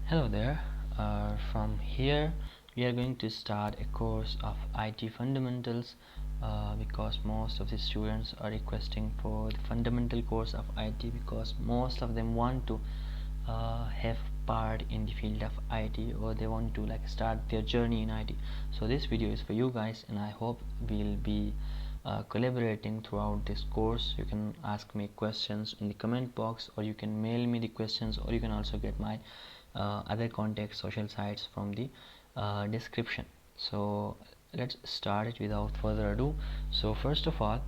Hello there. From here we are going to start a course of IT fundamentals because most of the students are requesting for the fundamental course of IT because most of them want to have part in the field of IT, or they want to start their journey in IT. So this video is for you guys, and I hope we'll be collaborating throughout this course. You can ask me questions in the comment box, or you can mail me the questions, or you can also get my other contact social sites from the description. So let's start it without further ado. So first of all,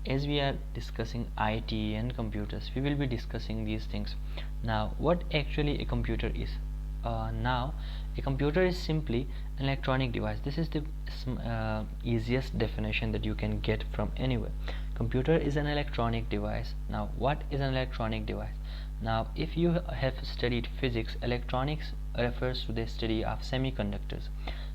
as we are discussing IT and computers, we will be discussing these things. Now, what actually a computer is? Now, a computer is simply an electronic device. This is the easiest definition that you can get from anywhere. Computer is an electronic device. Now, what is an electronic device? Now, if you have studied physics, electronics refers to the study of semiconductors.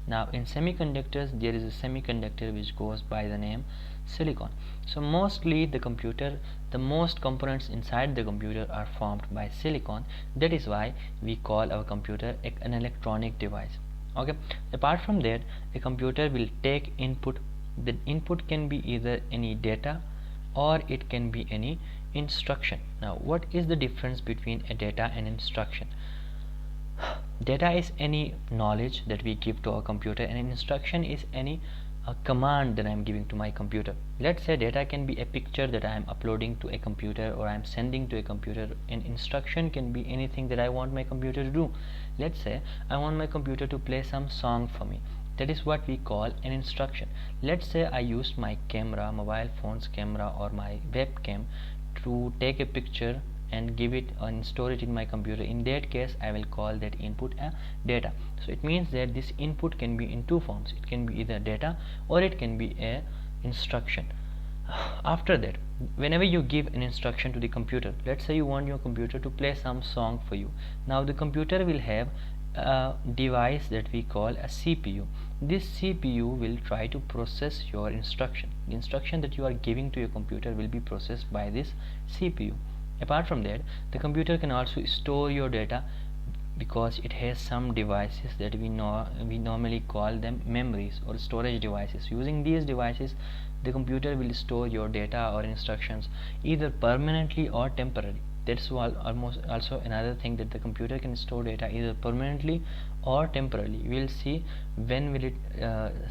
Now, in semiconductors, there is a semiconductor which goes by the name silicon. So mostly the most components inside the computer are formed by silicon. That is why we call our computer an electronic device. Okay, apart from that, a computer will take input. The input can be either any data or it can be any instruction. Now, what is the difference between a data and instruction? Data is any knowledge that we give to our computer, and an instruction is any command that I am giving to my computer. Let's say data can be a picture that I am uploading to a computer or I am sending to a computer. An instruction can be anything that I want my computer to do. Let's say I want my computer to play some song for me. That is what we call an instruction. Let's say I used my camera, mobile phone's camera or my webcam to take a picture and give it and store it in my computer. In that case, I will call that input a data. So it means that this input can be in two forms. It can be either data or it can be a instruction. After that, whenever you give an instruction to the computer, let's say you want your computer to play some song for you. Now the computer will have a device that we call a CPU. This CPU will try to process your instruction. The instruction that you are giving to your computer will be processed by this CPU. Apart from that, the computer can also store your data because it has some devices that we normally call them memories or storage devices. Using these devices, the computer will store your data or instructions either permanently or temporarily. That's almost also another thing, that the computer can store data either permanently or temporarily. We'll see when will it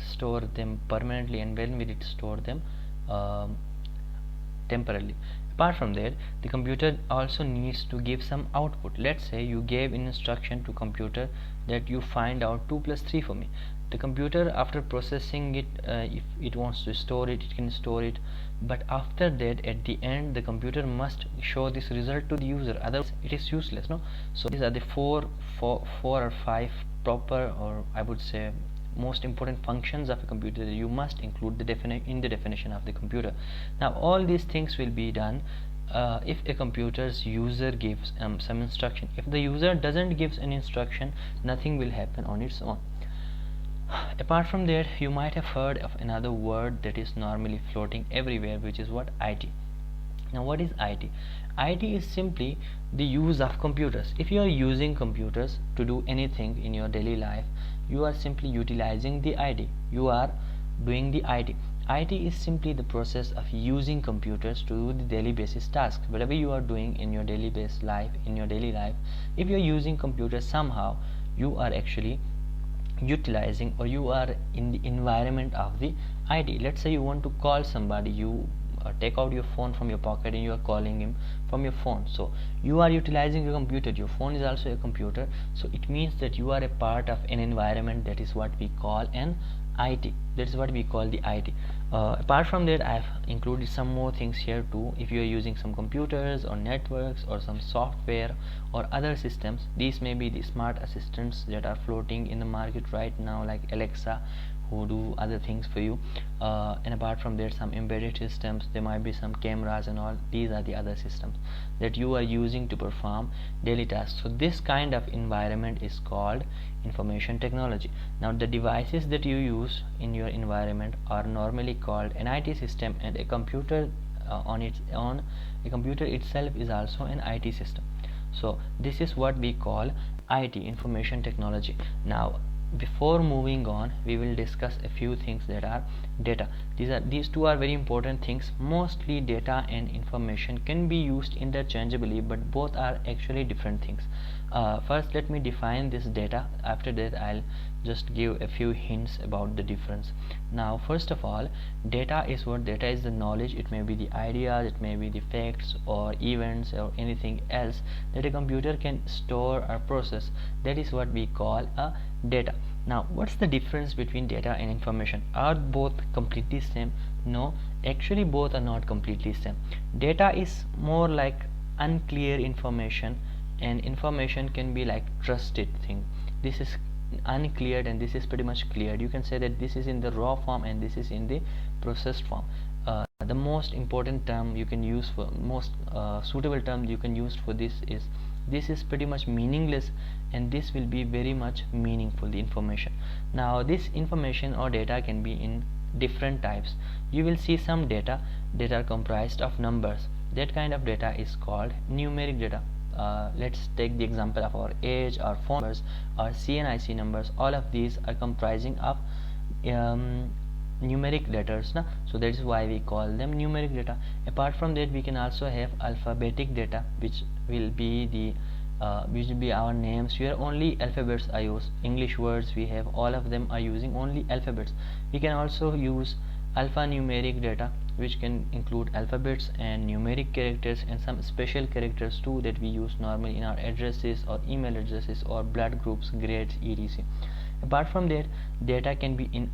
store them permanently and when will it store them temporarily. Apart from that, the computer also needs to give some output. Let's say you gave an instruction to computer that you find out 2 plus 3 for me. The computer, after processing it, if it wants to store it, it can store it, but after that, at the end, the computer must show this result to the user, otherwise it is useless, no? So these are the four or five proper, or I would say most important functions of a computer that you must include in the definition of the computer. Now all these things will be done if a computer's user gives some instruction. If the user doesn't give an instruction, nothing will happen on its own. Apart from that, you might have heard of another word that is normally floating everywhere, which is what? IT. Now what is IT? IT is simply the use of computers. If you are using computers to do anything in your daily life, you are simply utilizing the IT. You are doing the IT. IT is simply the process of using computers to do the daily basis tasks. Whatever you are doing in your daily life, if you are using computers somehow, you are actually utilizing, or you are in the environment of the IT. Let's say you want to call somebody, you take out your phone from your pocket and you are calling him from your phone. So you are utilizing your computer. Your phone is also a computer. So it means that you are a part of an environment. That is what we call an IT. That is what we call the IT. Apart from that, I have included some more things here too. If you are using some computers or networks or some software or other systems, these may be the smart assistants that are floating in the market right now, like Alexa, who do other things for you, and apart from that, some embedded systems. There might be some cameras and all. These are the other systems that you are using to perform daily tasks. So this kind of environment is called information technology. Now the devices that you use in your environment are normally called an IT system, and a computer on its own, a computer itself is also an IT system. So this is what we call IT, information technology. Now before moving on, we will discuss a few things that are data. These two are very important things. Mostly data and information can be used interchangeably, but both are actually different things. First let me define this data. After that I'll just give a few hints about the difference. Now first of all, data is what? Data is the knowledge. It may be the ideas, it may be the facts or events or anything else that a computer can store or process. That is what we call a data. Now what's the difference between data and information? Are both completely same? No, actually both are not completely same. Data is more like unclear information, and information can be like trusted thing. This is uncleared and this is pretty much cleared. You can say that this is in the raw form and this is in the processed form. The most important term you can use for most suitable term you can use for this is pretty much meaningless, and this will be very much meaningful, the information. Now this information or data can be in different types. You will see some data that are comprised of numbers. That kind of data is called numeric data. Let's take the example of our age, our phone numbers, our CNIC numbers. All of these are comprising of numeric letters, na? So that is why we call them numeric data. Apart from that, we can also have alphabetic data, which will be our names, where only alphabets are used. English words we have, all of them are using only alphabets. We can also use alphanumeric data, which can include alphabets and numeric characters and some special characters too that we use normally in our addresses or email addresses or blood groups, grades, etc. Apart from that, data can be in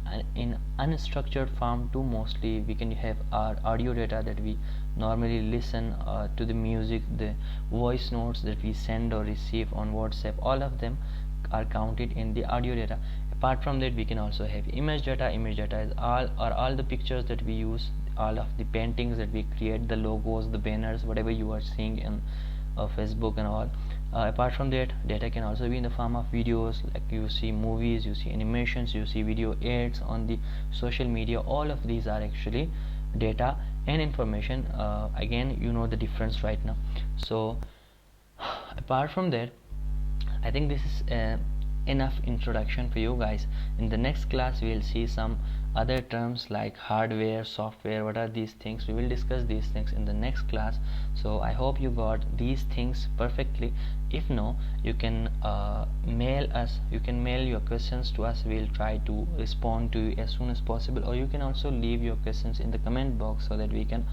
unstructured form too. Mostly we can have our audio data that we normally listen to the music, the voice notes that we send or receive on WhatsApp. All of them are counted in the audio data. Apart from that, we can also have image data. Image data is all the pictures that we use, all of the paintings that we create, the logos, the banners, whatever you are seeing in Facebook and all. Apart from that, data can also be in the form of videos, like you see movies, you see animations, you see video ads on the social media. All of these are actually data and information. Again, you know the difference right now. So apart from that, I think this is enough introduction for you guys. In the next class we will see some other terms like hardware, software. What are these things? We will discuss these things in the next class. So I hope you got these things perfectly. If no, you can mail us. You can mail your questions to us. We will try to respond to you as soon as possible, or you can also leave your questions in the comment box so that we can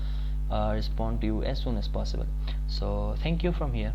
respond to you as soon as possible. So thank you from here.